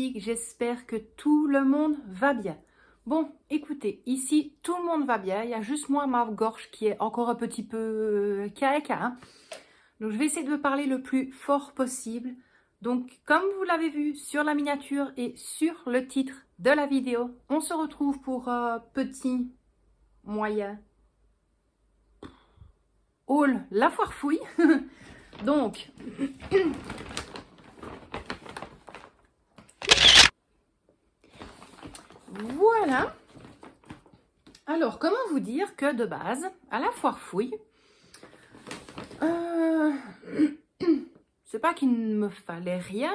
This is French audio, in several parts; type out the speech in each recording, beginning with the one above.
ainsi que j'espère que tout le monde va bien. Bon, écoutez, ici, tout le monde va bien. Il y a juste moi, ma gorge qui est encore un petit peu hein. Donc, je vais essayer de me parler le plus fort possible. Donc, comme vous l'avez vu sur la miniature et sur le titre de la vidéo, on se retrouve pour petit, moyen, haul, la foire fouille. Donc, voilà. Alors, comment vous dire que de base, à la foire fouille, c'est pas qu'il ne me fallait rien,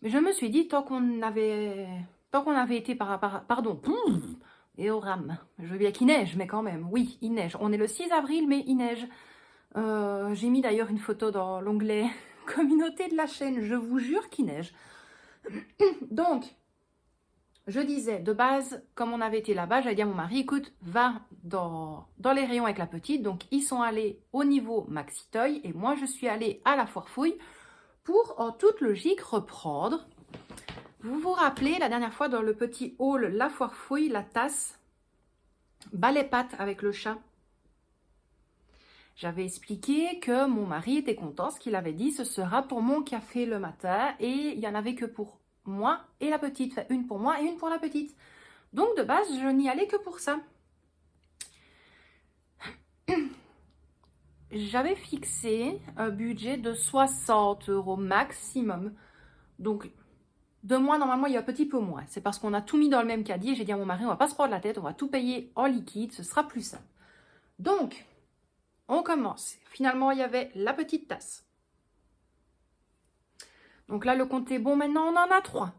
mais je me suis dit, tant qu'on avait été pardon, et au rame, je veux bien qu'il neige, mais quand même, oui, il neige. On est le 6 avril, mais il neige. J'ai mis d'ailleurs une photo dans l'onglet communauté de la chaîne, je vous jure qu'il neige. Donc, je disais, de base, comme on avait été là-bas, j'allais dire à mon mari, écoute, va dans les rayons avec la petite. Donc, ils sont allés au niveau Maxi Toy et moi, je suis allée à la foire fouille pour, en toute logique, reprendre. Vous vous rappelez, la dernière fois, dans le petit hall, la foire fouille, la tasse, balai pattes avec le chat. J'avais expliqué que mon mari était content, ce qu'il avait dit, ce sera pour mon café le matin et il n'y en avait que pour moi et la petite, enfin, une pour moi et une pour la petite. Donc de base, je n'y allais que pour ça. J'avais fixé un budget de 60 € maximum. Donc de moi, normalement, il y a un petit peu moins. C'est parce qu'on a tout mis dans le même caddie. J'ai dit à mon mari, on va pas se prendre la tête, on va tout payer en liquide, ce sera plus simple. Donc, on commence. Finalement, il y avait la petite tasse. Donc là, le compte est bon. Maintenant, on en a 3.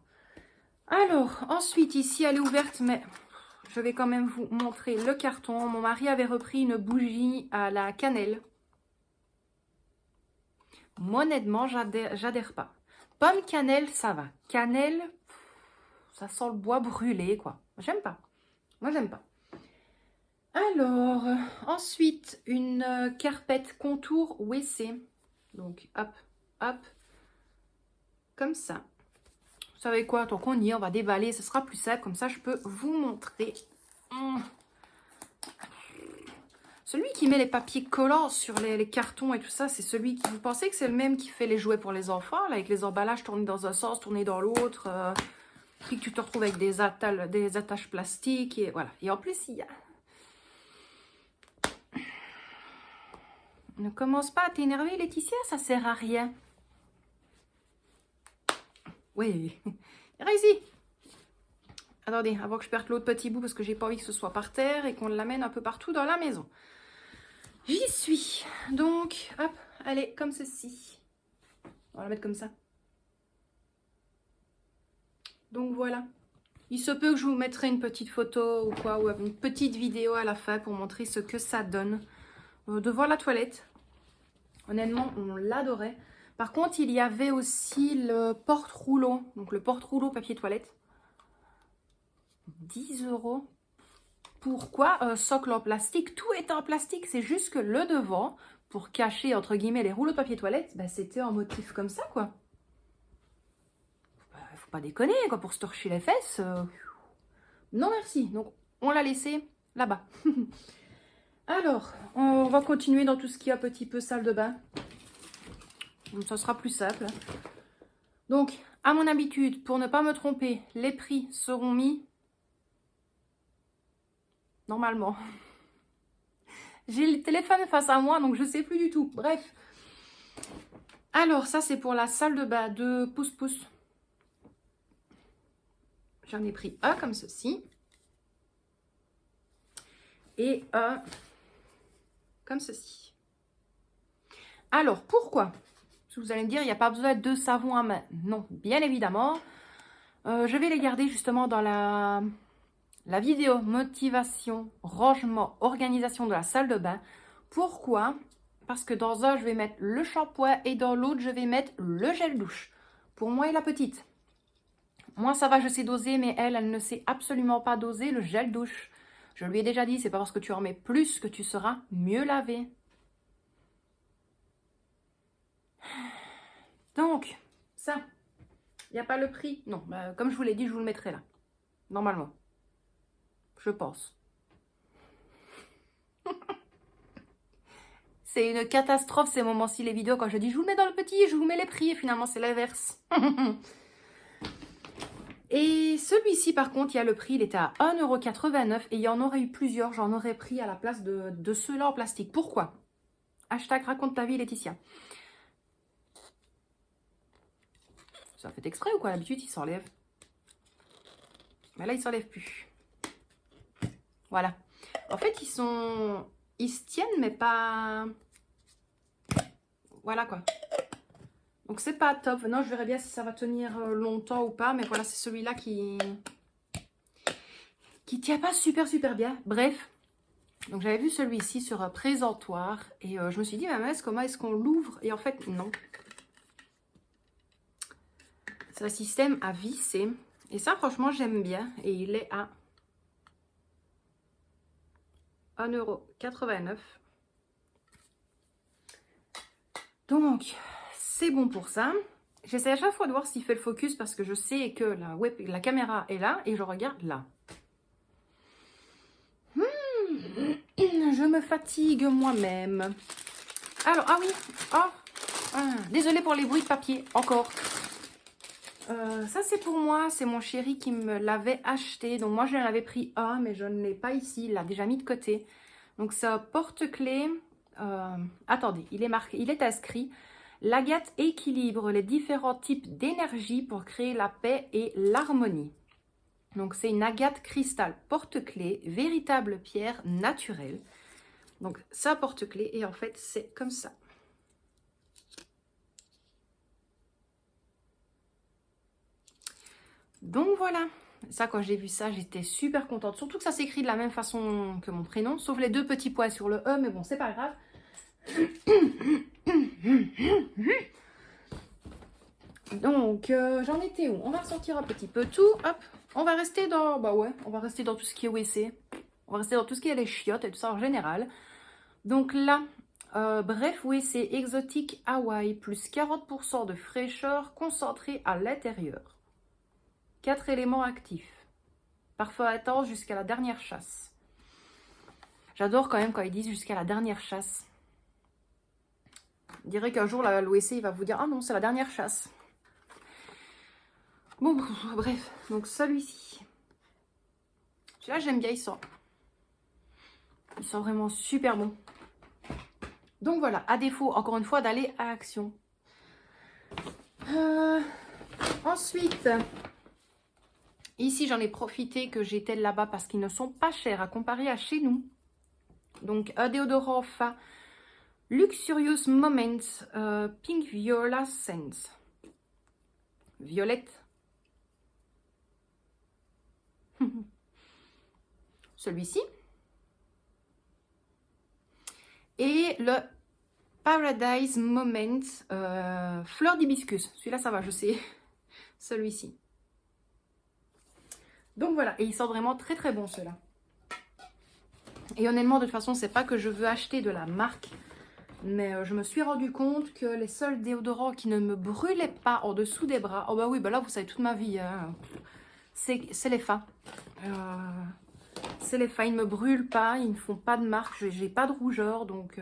Alors, ensuite, ici, elle est ouverte, mais je vais quand même vous montrer le carton. Mon mari avait repris une bougie à la cannelle. Moi, honnêtement, j'adhère pas. Pomme cannelle, ça va. Cannelle, ça sent le bois brûlé, quoi. J'aime pas. Moi, j'aime pas. Alors, ensuite, une carpette contour WC. Donc, hop, hop, comme ça. Vous savez quoi, tant qu'on y est, on va déballer, ce sera plus simple, comme ça je peux vous montrer. Celui qui met les papiers collants sur les cartons et tout ça, c'est celui qui... Vous pensez que c'est le même qui fait les jouets pour les enfants, là, avec les emballages tournés dans un sens, tournés dans l'autre, puis que tu te retrouves avec des attaches plastiques, et voilà. Et en plus, il y a... Ne commence pas à t'énerver, Laetitia, ça sert à rien. Oui, ici. Attendez, avant que je perde l'autre petit bout, parce que j'ai pas envie que ce soit par terre et qu'on l'amène un peu partout dans la maison. J'y suis. Donc, hop, allez, comme ceci. On va la mettre comme ça. Donc voilà. Il se peut que je vous mettrai une petite photo ou quoi, ou une petite vidéo à la fin pour montrer ce que ça donne devant la toilette. Honnêtement, on l'adorait. Par contre, il y avait aussi le porte-rouleau. Donc le porte-rouleau papier toilette. 10 €. Pourquoi un socle en plastique? Tout est en plastique, c'est juste que le devant, pour cacher entre guillemets les rouleaux de papier toilette, bah, c'était en motif comme ça, quoi. Bah, faut pas déconner, quoi, pour se torcher les fesses. Non merci, donc on l'a laissé là-bas. Alors, on va continuer dans tout ce qui est un petit peu salle de bain. Donc ça sera plus simple. Donc, à mon habitude, pour ne pas me tromper, les prix seront mis normalement. J'ai le téléphone face à moi, donc je ne sais plus du tout. Bref. Alors, ça, c'est pour la salle de bain de pouce-pouce. J'en ai pris un comme ceci. Et un comme ceci. Alors, pourquoi? Vous allez me dire, il n'y a pas besoin de savon à main. Non, bien évidemment. Je vais les garder justement dans la vidéo motivation, rangement, organisation de la salle de bain. Pourquoi? Parce que dans un, je vais mettre le shampoing et dans l'autre, je vais mettre le gel douche. Pour moi et la petite. Moi, ça va, je sais doser, mais elle ne sait absolument pas doser le gel douche. Je lui ai déjà dit, c'est pas parce que tu en mets plus que tu seras mieux lavé. Donc, ça. Il n'y a pas le prix? Non, bah, comme je vous l'ai dit, je vous le mettrai là. Normalement. Je pense. C'est une catastrophe ces moments-ci, les vidéos, quand je dis je vous le mets dans le petit, je vous mets les prix, et finalement c'est l'inverse. Et celui-ci, par contre, il y a le prix, il était à 1,89 € et il y en aurait eu plusieurs, j'en aurais pris à la place de ceux-là en plastique. Pourquoi? Hashtag raconte ta vie, Laetitia. Ça fait exprès ou quoi? D'habitude, il s'enlève. Mais là, il s'enlève plus. Voilà. En fait, ils se tiennent, mais pas... Voilà, quoi. Donc, c'est pas top. Non, je verrai bien si ça va tenir longtemps ou pas. Mais voilà, c'est celui-là qui tient pas super bien. Bref. Donc, j'avais vu celui-ci sur présentoir. Et je me suis dit, mince, comment est-ce qu'on l'ouvre? Et en fait, non. C'est un système à visser. Et ça, franchement, j'aime bien. Et il est à 1,89 €. Donc, c'est bon pour ça. J'essaie à chaque fois de voir s'il fait le focus parce que je sais que la caméra est là et je regarde là. Je me fatigue moi-même. Alors, ah oui. Désolée pour les bruits de papier, encore. Ça, c'est pour moi. C'est mon chéri qui me l'avait acheté. Donc, moi, je l'en avais pris un, mais je ne l'ai pas ici. Il l'a déjà mis de côté. Donc, c'est un porte-clés. Attendez, il est marqué, il est inscrit. L'agate équilibre les différents types d'énergie pour créer la paix et l'harmonie. Donc, c'est une agate cristal porte-clés, véritable pierre naturelle. Donc, ça porte-clés et en fait, c'est comme ça. Donc, voilà. Ça, quand j'ai vu ça, j'étais super contente. Surtout que ça s'écrit de la même façon que mon prénom, sauf les deux petits points sur le E, mais bon, c'est pas grave. Donc, j'en étais où? On va ressortir un petit peu tout. Hop, on va rester dans... Bah ouais, on va rester dans tout ce qui est WC. On va rester dans tout ce qui est les chiottes et tout ça en général. Donc là, bref, WC exotique Hawaï, plus 40% de fraîcheur concentrée à l'intérieur. 4 éléments actifs. Parfum intense jusqu'à la dernière chasse. J'adore quand même quand ils disent jusqu'à la dernière chasse. Je dirais qu'un jour, l'OEC, il va vous dire « Ah non, c'est la dernière chasse ». Bon, bref. Donc, celui-ci. Celui-là, j'aime bien, il sent vraiment super bon. Donc, voilà. À défaut, encore une fois, d'aller à Action. Ensuite, ici, j'en ai profité que j'étais là-bas parce qu'ils ne sont pas chers à comparer à chez nous. Donc, un déodorant Fa Luxurious Moments Pink Viola Scents. Violette. Celui-ci. Et le Paradise Moment Fleur d'hibiscus. Celui-là, ça va, je sais. Celui-ci. Donc voilà, et il sent vraiment très bon ceux-là. Et honnêtement, de toute façon, c'est pas que je veux acheter de la marque, mais je me suis rendu compte que les seuls déodorants qui ne me brûlaient pas en dessous des bras, oh bah oui, bah là, vous savez toute ma vie, hein, c'est les Fa. C'est les Fa, ils ne me brûlent pas, ils ne font pas de marque, j'ai pas de rougeur, donc...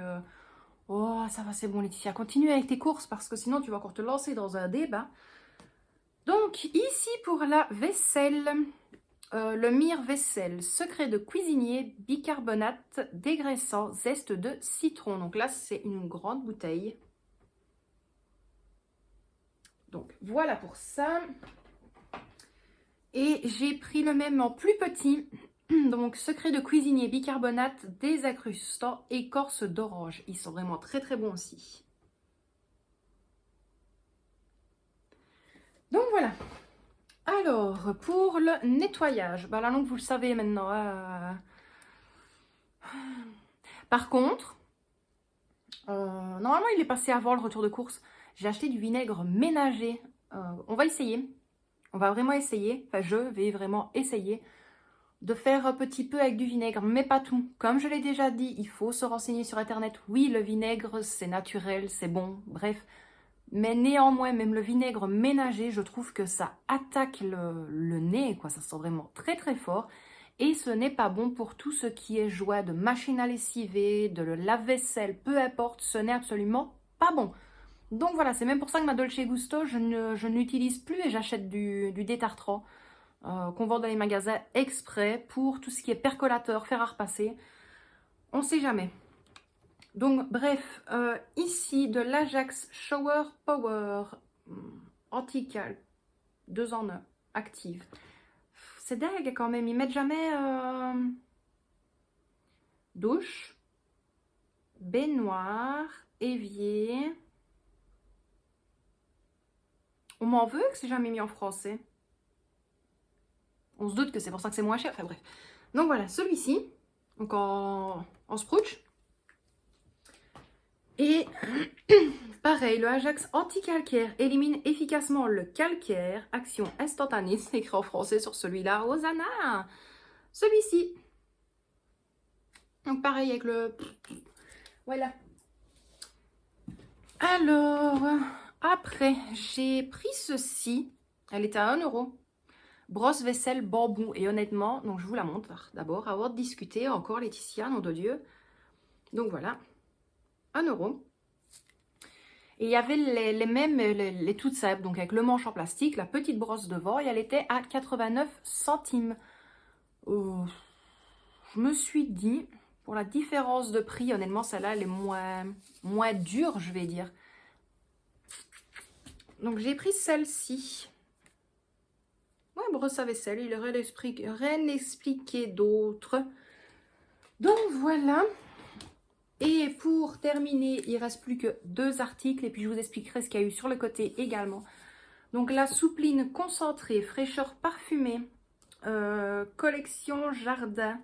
oh, ça va, c'est bon, Laetitia, continue avec tes courses, parce que sinon, tu vas encore te lancer dans un débat. Donc, ici, pour la vaisselle... le Mire Vaisselle, secret de cuisinier, bicarbonate, dégraissant, zeste de citron. Donc là, c'est une grande bouteille. Donc voilà pour ça. Et j'ai pris le même en plus petit. Donc secret de cuisinier, bicarbonate, désaccrustant, écorce d'orange. Ils sont vraiment très bons aussi. Donc voilà. Alors, pour le nettoyage, bah là, donc vous le savez maintenant. Par contre, normalement, il est passé avant le retour de course. J'ai acheté du vinaigre ménager. On va essayer. On va vraiment essayer. Enfin, je vais vraiment essayer de faire un petit peu avec du vinaigre, mais pas tout. Comme je l'ai déjà dit, il faut se renseigner sur Internet. Oui, le vinaigre, c'est naturel, c'est bon. Bref, Mais néanmoins, même le vinaigre ménager, je trouve que ça attaque le nez, quoi. Ça sent vraiment très très fort. Et ce n'est pas bon pour tout ce qui est jouet de machine à lessiver, de lave-vaisselle, peu importe, ce n'est absolument pas bon. Donc voilà, c'est même pour ça que ma Dolce Gusto, je n'utilise plus et j'achète du détartrant qu'on vend dans les magasins exprès pour tout ce qui est percolateur, fer à repasser. On ne sait jamais. Donc bref, ici de l'Ajax Shower Power Anti-Calc 2 en 1 active. C'est dingue quand même, ils mettent jamais douche, baignoire, évier. On m'en veut que c'est jamais mis en français. On se doute que c'est pour ça que c'est moins cher, enfin bref. Donc voilà, celui-ci, donc en sprouch. Et pareil, le Ajax anti-calcaire élimine efficacement le calcaire. Action instantanée, c'est écrit en français sur celui-là. Hosanna! Celui-ci. Donc pareil avec le... Voilà. Alors, après, j'ai pris ceci. Elle était à 1 €. Brosse vaisselle bambou. Et honnêtement, donc je vous la montre d'abord, avant de discuter. Encore Laetitia, nom de Dieu. Donc voilà. 1 €. Et il y avait les mêmes, les toutes simples, donc avec le manche en plastique, la petite brosse devant, et elle était à 89 centimes. Je me suis dit, pour la différence de prix, honnêtement, celle-là, elle est moins dure, je vais dire. Donc j'ai pris celle-ci. Ouais, brosse à vaisselle, il aurait rien expliqué d'autre. Donc voilà. Et pour terminer, il ne reste plus que 2 articles et puis je vous expliquerai ce qu'il y a eu sur le côté également. Donc la soupline concentrée, fraîcheur parfumée, collection jardin,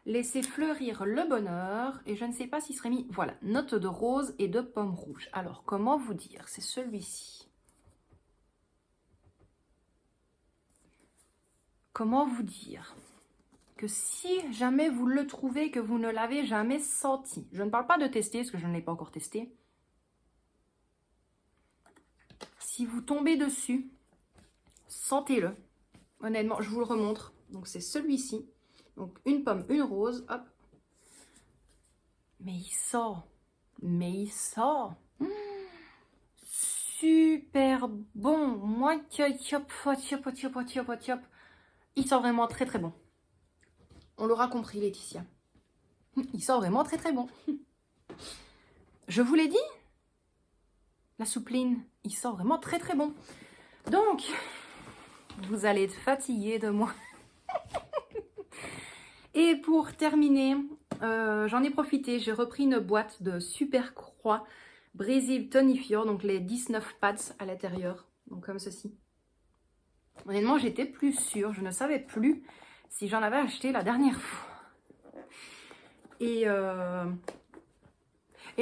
laissez fleurir le bonheur. Et je ne sais pas s'il serait mis, voilà, note de rose et de pomme rouge. Alors comment vous dire, c'est celui-ci. Comment vous dire que si jamais vous le trouvez, que vous ne l'avez jamais senti. Je ne parle pas de tester, parce que je ne l'ai pas encore testé. Si vous tombez dessus, sentez-le. Honnêtement, je vous le remontre. Donc, c'est celui-ci. Donc, une pomme, une rose. Hop. Mais il sort. Mais il sort. Super bon. Moi, il sort vraiment très, très bon. On l'aura compris, Laetitia. Il sort vraiment très très bon. Je vous l'ai dit, la soupline, il sort vraiment très très bon. Donc, vous allez être fatigué de moi. Et pour terminer, j'en ai profité, j'ai repris une boîte de Super Croix Brésil tonifiant, donc les 19 pads à l'intérieur, donc comme ceci. Honnêtement, j'étais plus sûre, je ne savais plus si j'en avais acheté la dernière fois. Et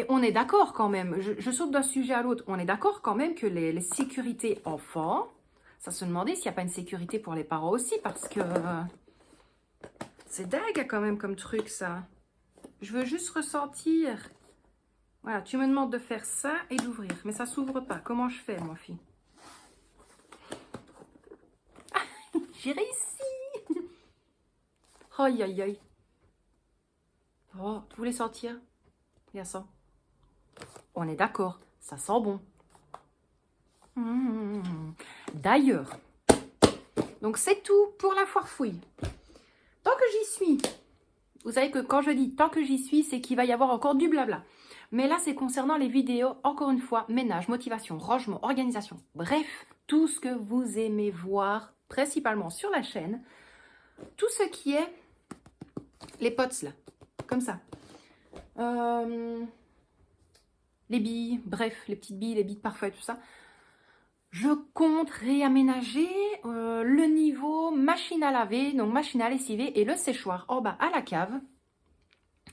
on est d'accord quand même, je saute d'un sujet à l'autre, on est d'accord quand même que les sécurités enfants, ça se demandait s'il n'y a pas une sécurité pour les parents aussi, parce que c'est dingue quand même comme truc ça. Je veux juste ressentir. Voilà, tu me demandes de faire ça et d'ouvrir, mais ça s'ouvre pas. Comment je fais, moi, fille? Ah, j'ai réussi. Aïe, aïe, aïe. Oh, tu voulais sortir? Il y a ça. On est d'accord, ça sent bon. D'ailleurs, donc c'est tout pour la foire fouille. Tant que j'y suis, vous savez que quand je dis tant que j'y suis, c'est qu'il va y avoir encore du blabla. Mais là, c'est concernant les vidéos, encore une fois, ménage, motivation, rangement, organisation. Bref, tout ce que vous aimez voir, principalement sur la chaîne. Tout ce qui est les pots là, comme ça. Les billes, bref, les petites billes, les billes de parfum, tout ça. Je compte réaménager le niveau machine à laver, donc machine à lessiver et le séchoir en bas à la cave.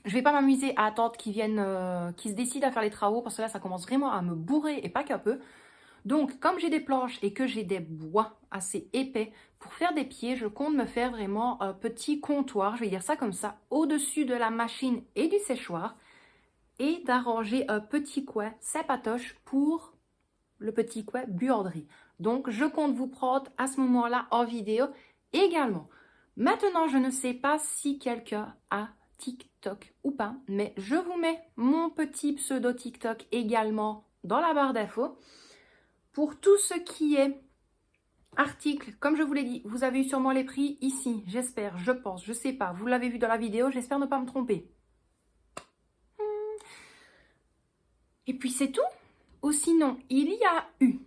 Je ne vais pas m'amuser à attendre qu'ils viennent, qu'ils se décident à faire les travaux parce que là, ça commence vraiment à me bourrer et pas qu'un peu. Donc, comme j'ai des planches et que j'ai des bois assez épais, pour faire des pieds, je compte me faire vraiment un petit comptoir, je vais dire ça comme ça, au-dessus de la machine et du séchoir et d'arranger un petit coin sympatoche pour le petit quoi, buanderie. Donc, je compte vous prendre à ce moment-là en vidéo également. Maintenant, je ne sais pas si quelqu'un a TikTok ou pas, mais je vous mets mon petit pseudo TikTok également dans la barre d'infos. Pour tout ce qui est article, comme je vous l'ai dit, vous avez eu sûrement les prix ici, j'espère, je pense, je sais pas, vous l'avez vu dans la vidéo, j'espère ne pas me tromper. Et puis c'est tout. Ou sinon, il y a eu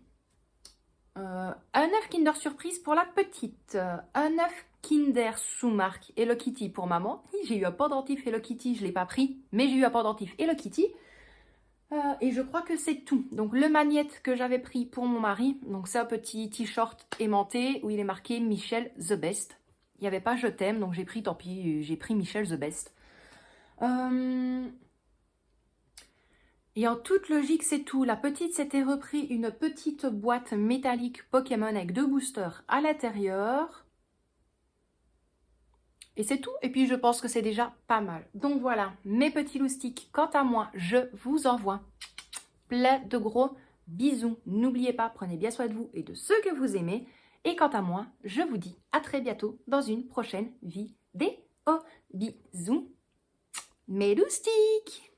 un œuf Kinder Surprise pour la petite, un œuf Kinder sous marque Hello Kitty pour maman. J'ai eu un pendentif Hello Kitty, je ne l'ai pas pris, mais j'ai eu un pendentif Hello Kitty. Et je crois que c'est tout. Donc le magnète que j'avais pris pour mon mari, donc c'est un petit t-shirt aimanté où il est marqué Michel the Best. Il n'y avait pas je t'aime, donc j'ai pris, tant pis, j'ai pris Michel the Best. Et en toute logique, c'est tout. La petite s'était repris une petite boîte métallique Pokémon avec 2 boosters à l'intérieur. Et c'est tout. Et puis, je pense que c'est déjà pas mal. Donc voilà, mes petits loustiques. Quant à moi, je vous envoie plein de gros bisous. N'oubliez pas, prenez bien soin de vous et de ceux que vous aimez. Et quant à moi, je vous dis à très bientôt dans une prochaine vidéo. Bisous, mes loustiques!